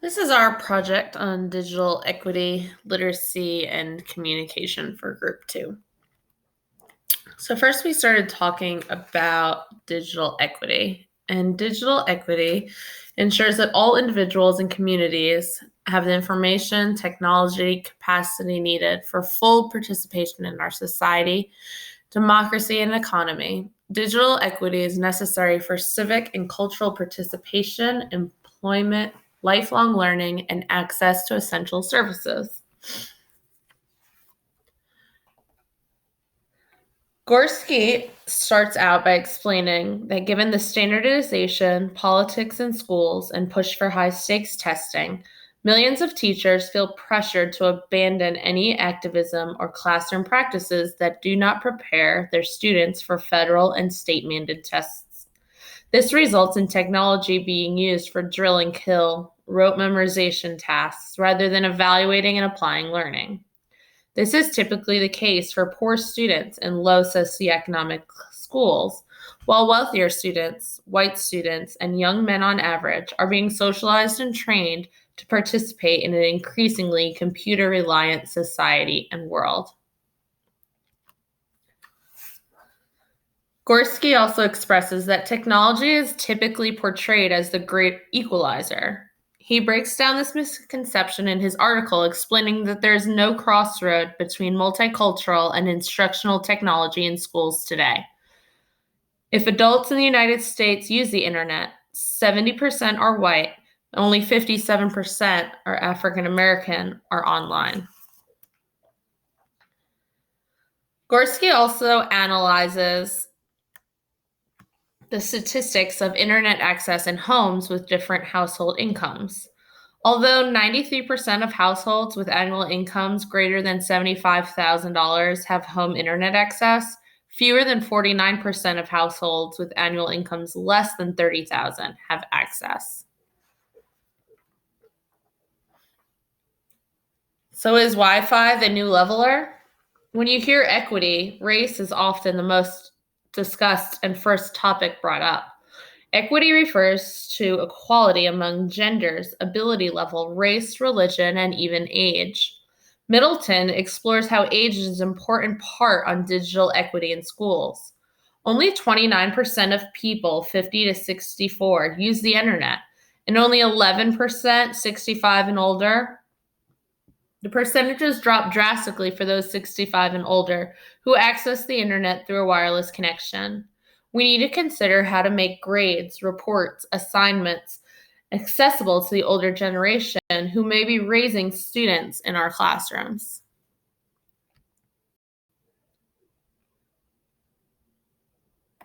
This is our project on digital equity, literacy, and communication for Group 2. So first we started talking about digital equity. And digital equity ensures that all individuals and communities have the information, technology, capacity needed for full participation in our society, democracy, and economy. Digital equity is necessary for civic and cultural participation, employment, lifelong learning, and access to essential services. Gorski starts out by explaining that given the standardization, politics in schools, and push for high stakes testing, millions of teachers feel pressured to abandon any activism or classroom practices that do not prepare their students for federal and state mandated tests. This results in technology being used for drill and kill, rote memorization tasks, rather than evaluating and applying learning. This is typically the case for poor students in low socioeconomic schools, while wealthier students, white students, and young men on average are being socialized and trained to participate in an increasingly computer reliant society and world. Gorski also expresses that technology is typically portrayed as the great equalizer. He breaks down this misconception in his article, explaining that there is no crossroad between multicultural and instructional technology in schools today. If adults in the United States use the internet, 70% are white, only 57% are African American or online. Gorski also analyzes the statistics of internet access in homes with different household incomes. Although 93% of households with annual incomes greater than $75,000 have home internet access, fewer than 49% of households with annual incomes less than $30,000 have access. So is Wi-Fi the new leveler? When you hear equity, race is often the most discussed and first topic brought up. Equity refers to equality among genders, ability level, race, religion, and even age. Middleton explores how age is an important part on digital equity in schools. Only 29% of people 50 to 64 use the internet, and only 11% 65 and older. The percentages drop drastically for those 65 and older who access the internet through a wireless connection. We need to consider how to make grades, reports, assignments accessible to the older generation who may be raising students in our classrooms.